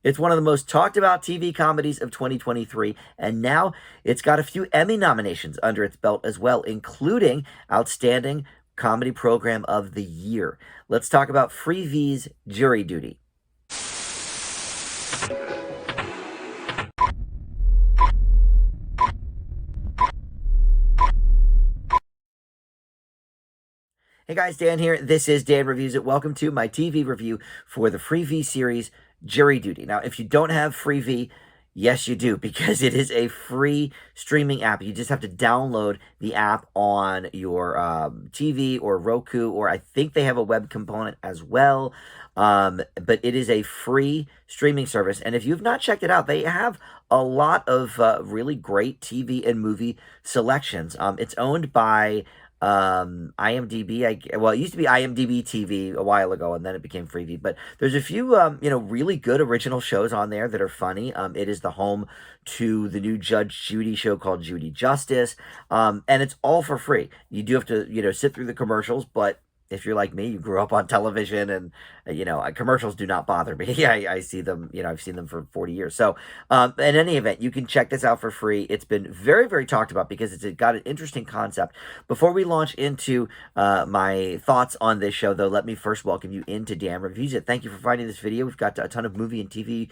It's one of the most talked about TV comedies of 2023, and now it's got a few Emmy nominations under its belt as well, including Outstanding Comedy Program of the Year. Let's talk about Freevee's Jury Duty. Hey guys, Dan here. This is Dan Reviews It. Welcome to my TV review for the Freevee series Jury Duty. Now, if you don't have Freevee, yes, you do, because it is a free streaming app. You just have to download the app on your TV or Roku, or I think they have a web component as well. But it is a free streaming service. And if you've not checked it out, they have a lot of really great TV and movie selections. It's owned by IMDb. Well, it used to be IMDb TV a while ago, and then it became Freevee. But there's a few, really good original shows on there that are funny. It is the home to the new Judge Judy show called Judy Justice, and it's all for free. You do have to, sit through the commercials, but if you're like me, you grew up on television, and commercials do not bother me. I see them, I've seen them for 40 years. So in any event, you can check this out for free. It's been very, very talked about because it's got an interesting concept. Before we launch into my thoughts on this show, though, let me first welcome you into Dan Reviews It. Thank you for finding this video. We've got a ton of movie and TV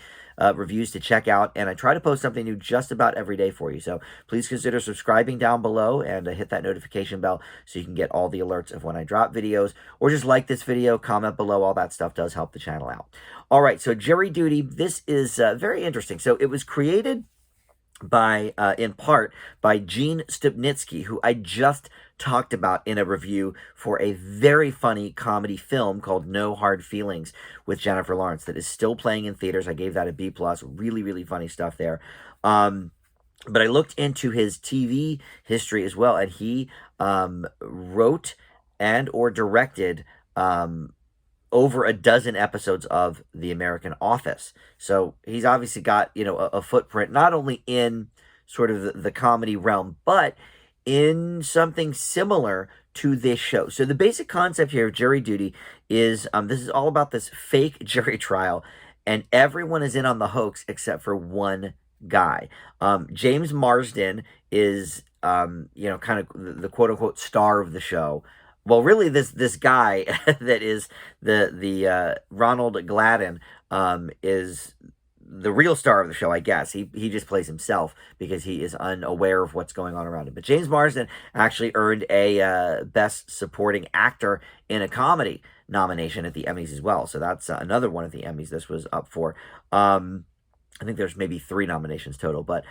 reviews to check out, and I try to post something new just about every day for you. So please consider subscribing down below and hit that notification bell so you can get all the alerts of when I drop videos, or just like this video, comment below. All that stuff does help the channel out. All right, so Jury Duty, this is very interesting. So it was created by, in part, by Gene Stupnitsky, who I just talked about in a review for a very funny comedy film called No Hard Feelings with Jennifer Lawrence that is still playing in theaters. I gave that a B+. Really, really funny stuff there. But I looked into his TV history as well, and he wrote and or directed over a dozen episodes of The American Office. So he's obviously got, a footprint not only in sort of the comedy realm, but in something similar to this show. So the basic concept here of Jury Duty is this is all about this fake jury trial, and everyone is in on the hoax except for one guy. James Marsden is, kind of the quote-unquote star of the show. Well, really, this guy that is the Ronald Gladden is the real star of the show, I guess. He just plays himself because he is unaware of what's going on around him. But James Marsden actually earned a Best Supporting Actor in a Comedy nomination at the Emmys as well. So that's another one of the Emmys this was up for. I think there's maybe 3 nominations total, but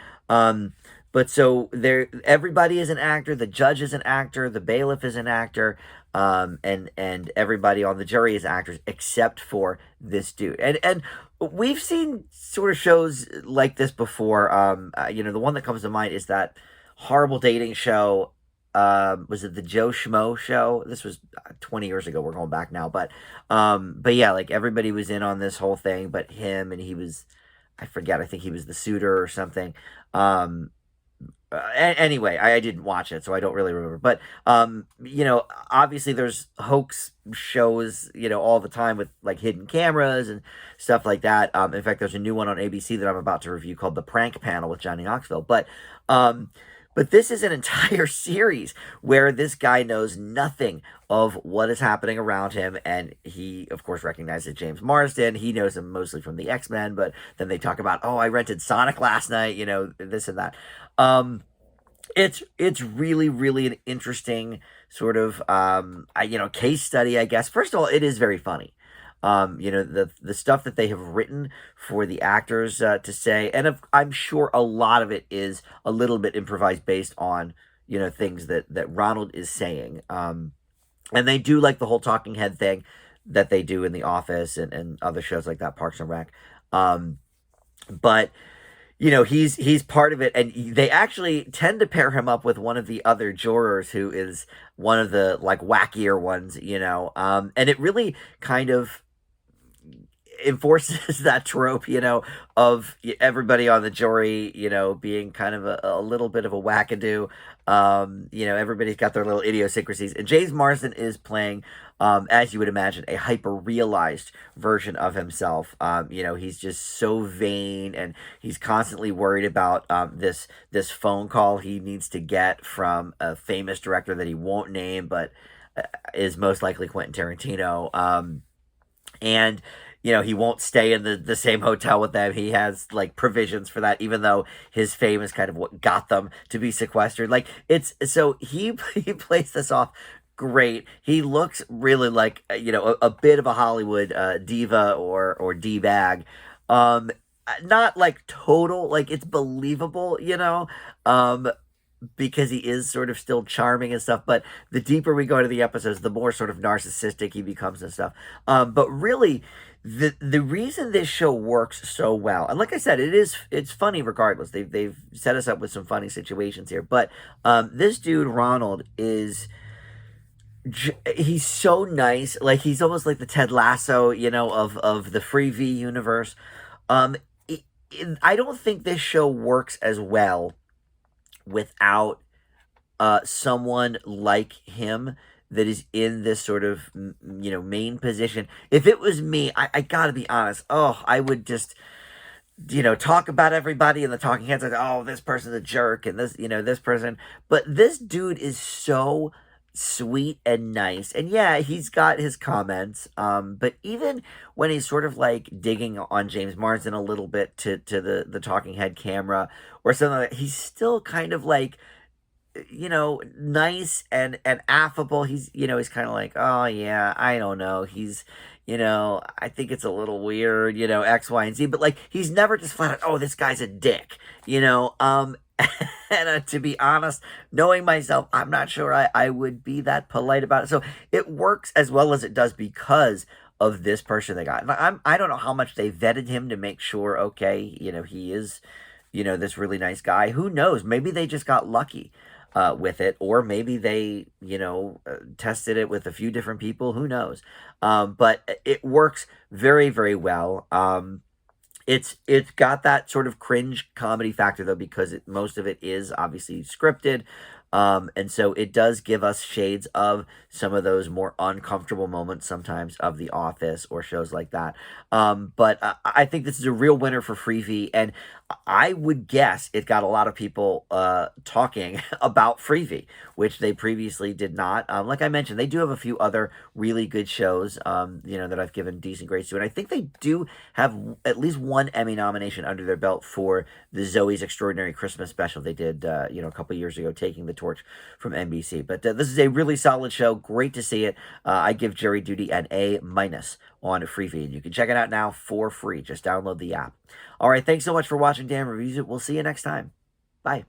so there, everybody is an actor. The judge is an actor. The bailiff is an actor, and everybody on the jury is actors except for this dude. And we've seen sort of shows like this before. The one that comes to mind is that horrible dating show. Was it the Joe Schmo show? This was 20 years ago. We're going back now, but yeah, like everybody was in on this whole thing, but him, and he was. I forget, I think he was the suitor or something. Anyway, I didn't watch it, so I don't really remember. But, obviously there's hoax shows, all the time with, like, hidden cameras and stuff like that. In fact, there's a new one on ABC that I'm about to review called The Prank Panel with Johnny Knoxville. But this is an entire series where this guy knows nothing of what is happening around him, and he, of course, recognizes James Marsden. He knows him mostly from the X-Men, but then they talk about, oh, I rented Sonic last night, this and that. It's really, really an interesting sort of, case study, I guess. First of all, it is very funny. The stuff that they have written for the actors to say, and I'm sure a lot of it is a little bit improvised based on, things that Ronald is saying. And they do like the whole talking head thing that they do in The Office and other shows like that, Parks and Rec. But he's part of it, and they actually tend to pair him up with one of the other jurors who is one of the like wackier ones, and it really kind of enforces that trope, of everybody on the jury, being kind of a little bit of a wackadoo. Everybody's got their little idiosyncrasies. And James Marsden is playing, as you would imagine, a hyper realized version of himself. He's just so vain, and he's constantly worried about this phone call he needs to get from a famous director that he won't name, but is most likely Quentin Tarantino. And he won't stay in the same hotel with them. He has like provisions for that, even though his fame is kind of what got them to be sequestered. Like, it's so he plays this off great. He looks really like a bit of a Hollywood diva or d bag. um Not like total, like, it's believable, um because he is sort of still charming and stuff. But the deeper we go into the episodes, the more sort of narcissistic he becomes and stuff. But really, the reason this show works so well, and like I said, it's funny regardless. They've set us up with some funny situations here. But this dude Ronald he's so nice. Like, he's almost like the Ted Lasso, of the Freevee universe. Um, I don't think this show works as well without someone like him that is in this sort of main position. If it was me, I gotta be honest. Oh, I would just talk about everybody in the talking heads, like, oh, this person's a jerk, and this person. But this dude is so sweet and nice. And yeah, he's got his comments. But even when he's sort of like digging on James Marsden a little bit to the talking head camera or something like that, he's still kind of like, nice and affable. He's kind of like, oh yeah, I don't know. I think it's a little weird, X, Y, and Z. But like, he's never just flat out, oh, this guy's a dick, And to be honest, knowing myself, I'm not sure I would be that polite about it. So it works as well as it does because of this person they got. And I don't know how much they vetted him to make sure, okay, he is, this really nice guy. Who knows? Maybe they just got lucky with it, or maybe they, tested it with a few different people. Who knows? But it works very, very well. It's got that sort of cringe comedy factor though, because most of it is obviously scripted. And so it does give us shades of some of those more uncomfortable moments sometimes of The Office or shows like that. But I think this is a real winner for Freevee, and I would guess it got a lot of people talking about Freevee, which they previously did not. Like I mentioned, they do have a few other really good shows, that I've given decent grades to, and I think they do have at least one Emmy nomination under their belt for the Zoe's Extraordinary Christmas Special they did, a couple years ago, taking the torch from NBC. But this is a really solid show. Great to see it. I give Jury Duty an A- on Freevee, and you can check it out now for free. Just download the app. All right, thanks so much for watching Dan Reviews It. We'll see you next time. Bye.